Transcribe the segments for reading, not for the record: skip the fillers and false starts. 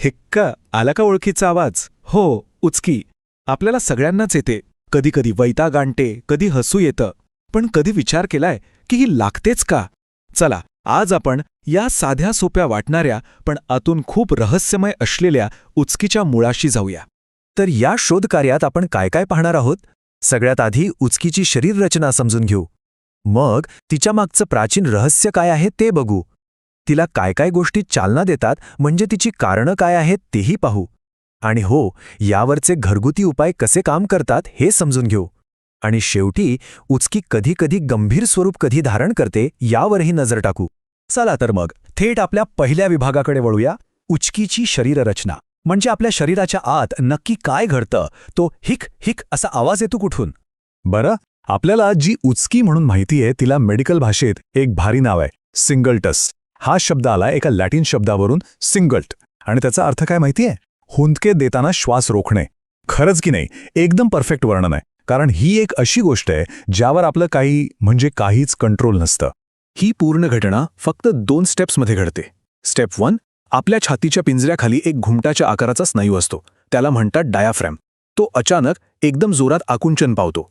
हिक्क आला का ओळखीचा आवाज? हो, उचकी. आपल्याला सगळ्यांनाच येते. कधी कधी वैताग आणते, कधी हसू येतं. पण कधी विचार केलाय की ही लागतेच का? चला, आज आपण या साध्या सोप्या वाटणाऱ्या पण आतून खूप रहस्यमय असलेल्या उचकीच्या मुळाशी जाऊया. तर या शोधकार्यात आपण काय काय पाहणार आहोत? सगळ्यात आधी उचकीची शरीररचना समजून घेऊ. मग तिच्या मागचं प्राचीन रहस्य काय आहे ते बघू. तिला काय काय गोष्टी चालना देतात म्हणजे तिची कारणं काय आहेत तेही पाहू. आणि हो, यावरचे घरगुती उपाय कसे काम करतात हे समजून घेऊ. आणि शेवटी उचकी कधी कधी गंभीर स्वरूप कधी धारण करते यावरही नजर टाकू. चला तर मग थेट आपल्या पहिल्या विभागाकडे वळूया. उचकीची शरीररचना म्हणजे आपल्या शरीराच्या आत नक्की काय घडतं, तो हिक हिक असा आवाज येतो कुठून? बरं, आपल्याला जी उचकी म्हणून माहिती आहे तिला मेडिकल भाषेत एक भारी नाव आहे, सिंगल्टस. हा शब्द आला एका लॅटिन शब्दावरून सिंगल्ट, आणि त्याचा अर्थ काय माहितीये? हुंदके देताना श्वास रोखणे. खरंच की नाही, एकदम परफेक्ट वर्णन आहे. कारण ही एक अशी गोष्ट आहे ज्यावर आपलं काहीच कंट्रोल नसतं. ही पूर्ण घटना फक्त 2 स्टेप्समध्ये घडते. स्टेप 1, आपल्या छातीच्या पिंजऱ्याखाली एक घुमटाच्या आकाराचा स्नायू असतो, त्याला म्हणतात डायाफ्रॅम. तो अचानक एकदम जोरात आकुंचन पावतो.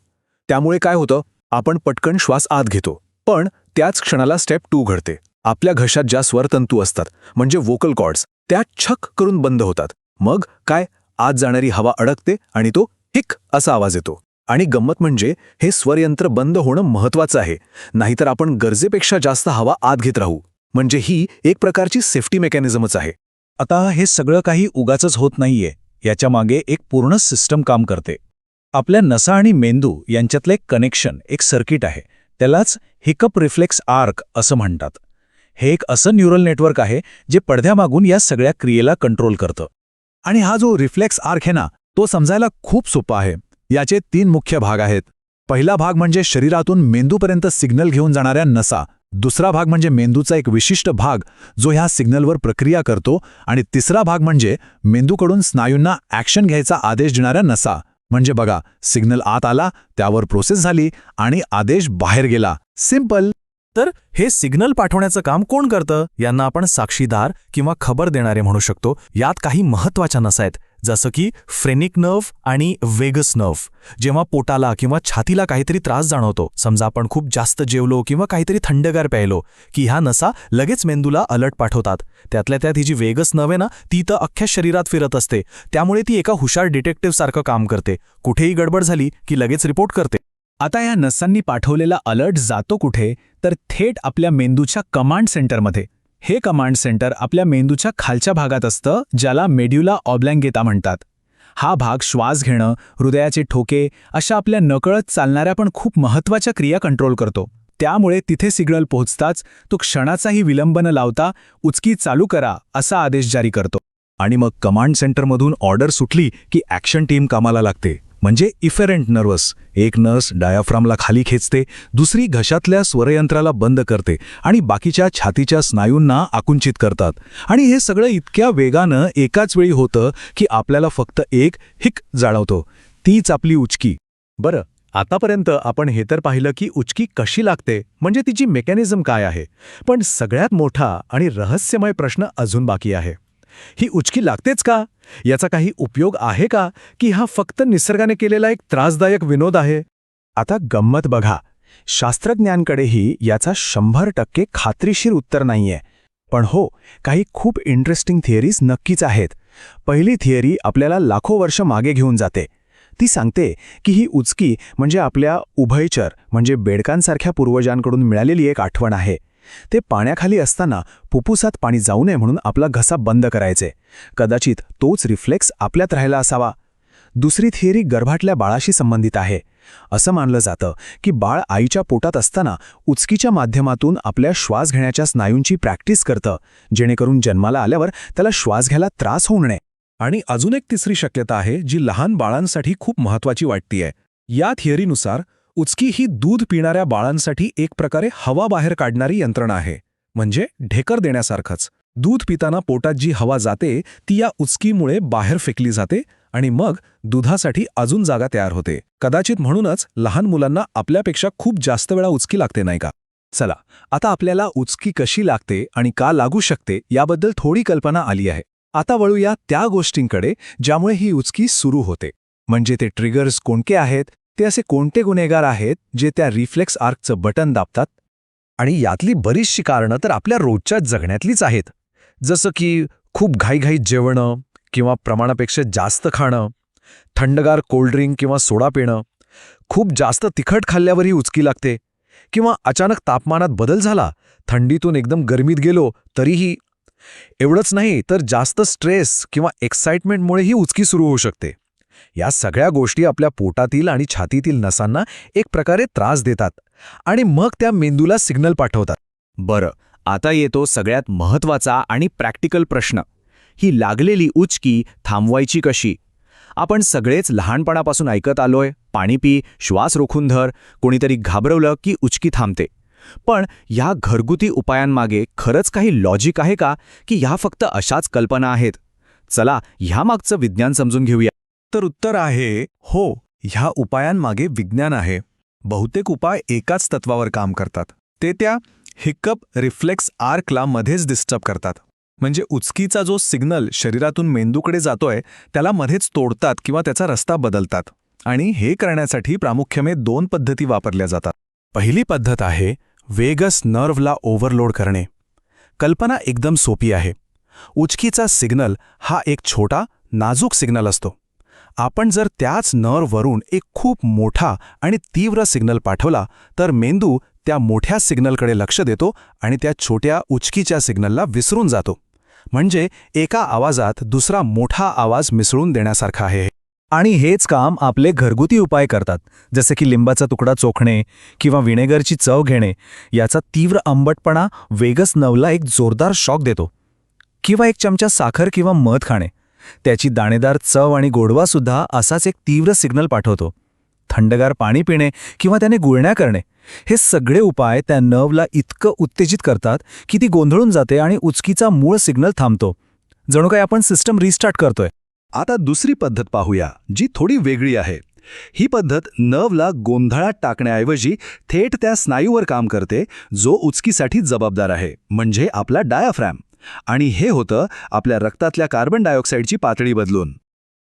त्यामुळे काय होतं, आपण पटकन श्वास आत घेतो. पण त्याच क्षणाला स्टेप 2 घडते. आपल्या घशात ज्या स्वरतंतू असतात म्हणजे वोकल कॉर्ड्स, त्या छक करून बंद होतात. मग काय, आत जाणारी हवा अडकते आणि तो हिक असा आवाज येतो. आणि गंमत म्हणजे हे स्वरयंत्र बंद होणं महत्वाचं आहे, नाहीतर आपण गरजेपेक्षा जास्त हवा आत घेत राहू. म्हणजे ही एक प्रकारची सेफ्टी मेकॅनिझमच आहे. आता हे सगळं काही उगाचच होत नाहीये. याच्या मागे एक पूर्ण सिस्टम काम करते. आपल्या नसा आणि मेंदू यांच्यातलं एक कनेक्शन, एक सर्किट आहे. त्यालाच हिकअप रिफ्लेक्स आर्क असं म्हणतात. हे एक असं न्यूरल नेटवर्क आहे जे पडद्यामागून या सगळ्या क्रियेला कंट्रोल करतं. आणि हा जो रिफ्लेक्स आर्क आहे ना, तो समजायला खूप सोपा आहे. याचे 3 मुख्य भाग आहेत. पहिला भाग म्हणजे शरीरातून मेंदूपर्यंत सिग्नल घेऊन जाणाऱ्या नसा. दुसरा भाग म्हणजे मेंदूचा एक विशिष्ट भाग जो ह्या सिग्नलवर प्रक्रिया करतो. आणि तिसरा भाग म्हणजे मेंदूकडून स्नायूंना ॲक्शन घ्यायचा आदेश देणाऱ्या नसा. म्हणजे बघा, सिग्नल आत आला, त्यावर प्रोसेस झाली आणि आदेश बाहेर गेला. सिंपल. तर हे सिग्नल पाठवण्याचं काम कोण करतं? यांना आपण साक्षीदार किंवा खबर देणारे म्हणू शकतो. यात काही महत्त्वाच्या नसा आहेत, जसं की फ्रेनिक नर्व्ह आणि वेगस नर्व्ह. जेव्हा पोटाला किंवा छातीला काहीतरी त्रास जाणवतो, समजा आपण खूप जास्त जेवलो किंवा काहीतरी थंडगार प्यायलो, की ह्या नसा लगेच मेंदूला अलर्ट पाठवतात. त्यातल्या त्यात ही जी वेगस नर्व्ह आहे ना, ती तर अख्ख्या शरीरात फिरत असते. त्यामुळे ती एका हुशार डिटेक्टिव्ह सारखं काम करते. कुठेही गडबड झाली की लगेच रिपोर्ट करते. आता या नसांनी पाठवलेला अलर्ट जातो कुठे? तर थेट आपल्या मेंदूच्या कमांड सेंटरमध्ये. हे कमांड सेंटर आपल्या मेंदूच्या खालच्या भागात असतं, ज्याला मेड्युला ऑब्लँगेटा म्हणतात. हा भाग श्वास घेणं, हृदयाचे ठोके अशा आपल्या नकळत चालणाऱ्या पण खूप महत्त्वाच्या क्रिया कंट्रोल करतो. त्यामुळे तिथे सिग्नल पोहोचताच तो क्षणाचाही विलंब न लावता उचकी चालू करा असा आदेश जारी करतो. आणि मग कमांड सेंटरमधून ऑर्डर सुटली की ॲक्शन टीम कामाला लागते. म्हणजे इफेरेंट नर्वस. एक नर्स डायाफ्रामला खाली खेचते, दुसरी घशातल्या स्वरयंत्राला बंद करते आणि बाकीच्या छातीच्या स्नायूंना आकुंचित करतात. आणि हे सगळं इतक्या वेगानं एकाच वेळी होतं की आपल्याला फक्त एक हिक जाणवतो. तीच आपली उचकी. बरं, आतापर्यंत आपण हे तर पाहिलं की उचकी कशी लागते, म्हणजे तिची मेकॅनिझम काय आहे. पण सगळ्यात मोठा आणि रहस्यमय प्रश्न अजून बाकी आहे. ही उचकी लागतेच का? याचा काही उपयोग आहे का, की हा फक्त निसर्गाने केलेला एक त्रासदायक विनोद आहे? आता गंमत बघा, शास्त्रज्ञांकडेही याचा 100% खात्रीशीर उत्तर नाहीये. पण हो, काही खूप इंटरेस्टिंग थिअरीज नक्कीच आहेत. पहिली थिअरी आपल्याला लाखो वर्ष मागे घेऊन जाते. ती सांगते की ही उचकी म्हणजे आपल्या उभयचर म्हणजे बेडकांसारख्या पूर्वजांकडून मिळालेली एक आठवण आहे. ते पाण्याखाली असताना फुफ्फुसात पाणी जाऊ नये म्हणून आपला घसा बंद करायचे. कदाचित तोच रिफ्लेक्स आपल्यात राहिला असावा. दुसरी थिअरी गर्भातल्या बाळाशी संबंधित आहे. असं मानलं जातं की बाळ आईच्या पोटात असताना उचकीच्या माध्यमातून आपल्या श्वास घेण्याच्या स्नायूंची प्रॅक्टिस करतं, जेणेकरून जन्माला आल्यावर त्याला श्वास घ्यायला त्रास होऊ नये. आणि अजून एक तिसरी शक्यता आहे जी लहान बाळांसाठी खूप महत्त्वाची वाटतीये. या थिअरीनुसार उचकी ही दूध पिणाऱ्या बाळांसाठी एक प्रकारे हवा बाहेर काढणारी यंत्रणा आहे. म्हणजे ढेकर देण्यासारखंच. दूध पिताना पोटात जी हवा जाते ती या उचकीमुळे बाहेर फेकली जाते आणि मग दुधासाठी अजून जागा तयार होते. कदाचित म्हणूनच लहान मुलांना आपल्यापेक्षा खूप जास्त वेळा उचकी लागते, नाही का? चला, आता आपल्याला उचकी कशी लागते आणि का लागू शकते याबद्दल थोडी कल्पना आली आहे. आता वळूया त्या गोष्टींकडे ज्यामुळे ही उचकी सुरू होते. म्हणजे ते ट्रिगर्स कोणते आहेत, ते असे कोणते गुन्हेगार आहेत जे त्या रिफ्लेक्स आर्कचं बटन दाबतात. आणि यातली बरीचशी कारणं तर आपल्या रोजच्या जगण्यातलीच आहेत. जसं की खूप घाईघाईत जेवणं किंवा प्रमाणापेक्षा जास्त खाणं, थंडगार कोल्ड्रिंक किंवा सोडा पिणं, खूप जास्त तिखट खाल्ल्यावरही उचकी लागते, किंवा अचानक तापमानात बदल झाला, थंडीतून एकदम गरमीत गेलो तरीही. एवढंच नाही तर जास्त स्ट्रेस किंवा एक्साइटमेंटमुळेही उचकी सुरू होऊ शकते. या सगळ्या गोष्टी आपल्या पोटातील आणि छातीतील नसांना एक प्रकारे त्रास देतात आणि मग त्या मेंदूला सिग्नल पाठवतात. बरं, आता येतो सगळ्यात महत्त्वाचा आणि प्रॅक्टिकल प्रश्न. ही लागलेली उचकी थांबवायची कशी? आपण सगळेच लहानपणापासून ऐकत आलोय, पाणी पी, श्वास रोखून धर, कोणीतरी घाबरवलं की उचकी थांबते. पण ह्या घरगुती उपायांमागे खरंच काही लॉजिक आहे का, की ह्या फक्त अशाच कल्पना आहेत? चला ह्यामागचं विज्ञान समजून घेऊया. तर उत्तर आहे हो, ह्या उपायांमागे विज्ञान आहे. बहुतेक उपाय एकाच तत्वावर काम करतात. ते त्या हिकअप रिफ्लेक्स आर्कला मध्येच डिस्टर्ब करतात. म्हणजे उचकीचा जो सिग्नल शरीरातून मेंदूकडे जातोय त्याला मध्येच तोडतात किंवा त्याचा रस्ता बदलतात. आणि हे करण्यासाठी प्रामुख्याने 2 पद्धती वापरल्या जातात. पहिली पद्धत आहे वेगस नर्व्हला ओव्हरलोड करणे. कल्पना एकदम सोपी आहे. उचकीचा सिग्नल हा एक छोटा, नाजूक सिग्नल असतो. आपण जर त्याच नर्व्हवरून एक खूप मोठा आणि तीव्र सिग्नल पाठवला तर मेंदू त्या मोठ्या सिग्नलकडे लक्ष देतो आणि त्या छोट्या उचकीच्या सिग्नलला विसरून जातो. म्हणजे एका आवाजात दुसरा मोठा आवाज मिसळून देण्यासारखा आहे. आणि हेच काम आपले घरगुती उपाय करतात, जसे की लिंबाचा तुकडा चोखणे किंवा विनेगरची चव घेणे. याचा तीव्र आंबटपणा वेगस नर्व्हला एक जोरदार शॉक देतो. किंवा एक चमचा साखर किंवा मध खाणे, त्याची दाणेदार चव आणि गोडवासुद्धा असाच एक तीव्र सिग्नल पाठवतो. थंडगार पाणी पिणे किंवा त्याने गुळण्या करणे, हे सगळे उपाय त्या नर्व्हला इतकं उत्तेजित करतात की ती गोंधळून जाते आणि उचकीचा मूळ सिग्नल थांबतो. जणू काही आपण सिस्टम रिस्टार्ट करतोय. आता दुसरी पद्धत पाहूया, जी थोडी वेगळी आहे. ही पद्धत नर्व्हला गोंधळात टाकण्याऐवजी थेट त्या स्नायूवर काम करते जो उचकीसाठी जबाबदार आहे, म्हणजे आपला डायाफ्रॅम. आणि हे होतं आपल्या रक्तातल्या कार्बन डायऑक्साईडची पातळी बदलून.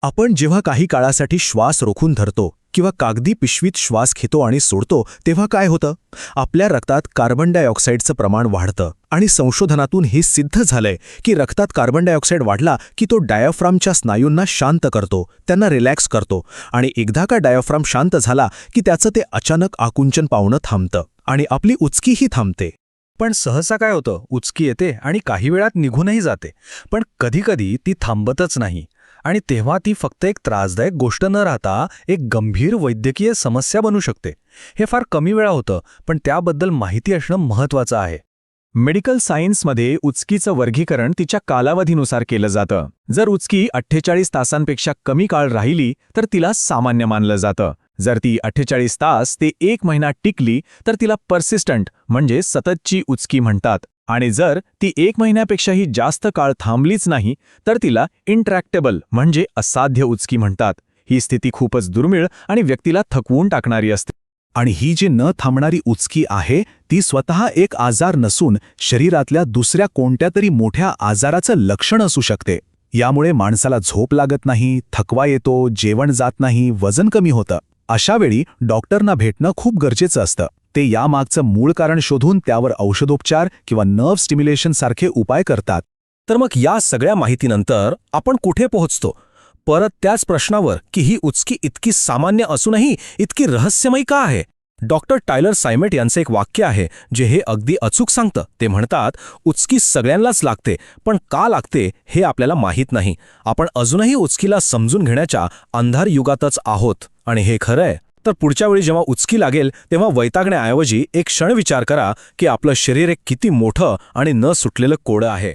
आपण जेव्हा काही काळासाठी श्वास रोखून धरतो किंवा कागदी पिशवीत श्वास घेतो आणि सोडतो तेव्हा काय होतं? आपल्या रक्तात कार्बन डायऑक्साईडचं प्रमाण वाढतं. आणि संशोधनातून हे सिद्ध झालंय की रक्तात कार्बन डायऑक्साईड वाढला की तो डायफ्रामच्या स्नायूंना शांत करतो, त्यांना रिलॅक्स करतो. आणि एकदा का डायफ्राम शांत झाला की त्याचं ते अचानक आकुंचन पावणं थांबतं आणि आपली उचकीही थांबते. पण सहसा काय होतं, उचकी येते आणि काही वेळात निघूनही जाते. पण कधीकधी ती थांबतच नाही. आणि तेव्हा ती फक्त एक त्रासदायक गोष्ट न राहता एक गंभीर वैद्यकीय समस्या बनू शकते. हे फार कमी वेळा होतं, पण त्याबद्दल माहिती असणं महत्त्वाचं आहे. मेडिकल सायन्समध्ये उचकीचं वर्गीकरण तिच्या कालावधीनुसार केलं जातं. जर उचकी 48 तासांपेक्षा कमी काळ राहिली तर तिला सामान्य मानलं जातं. जर ती 48 तास ते 1 महिना टिकली तर तिला पर्सिस्टंट म्हणजे सततची उचकी म्हणतात. आणि जर ती 1 महिन्यापेक्षाही जास्त काळ थांबलीच नाही तर तिला इंट्रॅक्टेबल म्हणजे असाध्य उचकी म्हणतात. ही स्थिती खूपच दुर्मिळ आणि व्यक्तीला थकवून टाकणारी असते. आणि ही जी न थांबणारी उचकी आहे ती स्वतः एक आजार नसून शरीरातल्या दुसऱ्या कोणत्या तरी मोठ्या आजाराचं लक्षण असू शकते. यामुळे माणसाला झोप लागत नाही, थकवा येतो, जेवण जात नाही, वजन कमी होतं. अशावेळी डॉक्टरना भेटणं खूप गरजेचं असतं. ते यामागचं मूळ कारण शोधून त्यावर औषधोपचार किंवा नर्व्ह स्टिम्युलेशन सारखे उपाय करतात. तर मग या सगळ्या माहितीनंतर आपण कुठे पोहोचतो? परत त्याच प्रश्नावर की ही उचकी इतकी सामान्य असूनही इतकी रहस्यमयी का आहे? डॉक्टर टायलर सायमेट यांचं एक वाक्य आहे जे हे अगदी अचूक सांगतं. ते म्हणतात, उचकी सगळ्यांनाच लागते, पण का लागते हे आपल्याला माहीत नाही. आपण अजूनही उचकीला समजून घेण्याच्या अंधार युगातच आहोत. आणि हे खरं आहे तर पुढच्या वेळी जेव्हा उचकी लागेल तेव्हा वैतागण्याऐवजी एक क्षण विचार करा की आपलं शरीर एक किती मोठं आणि न सुटलेलं कोडं आहे.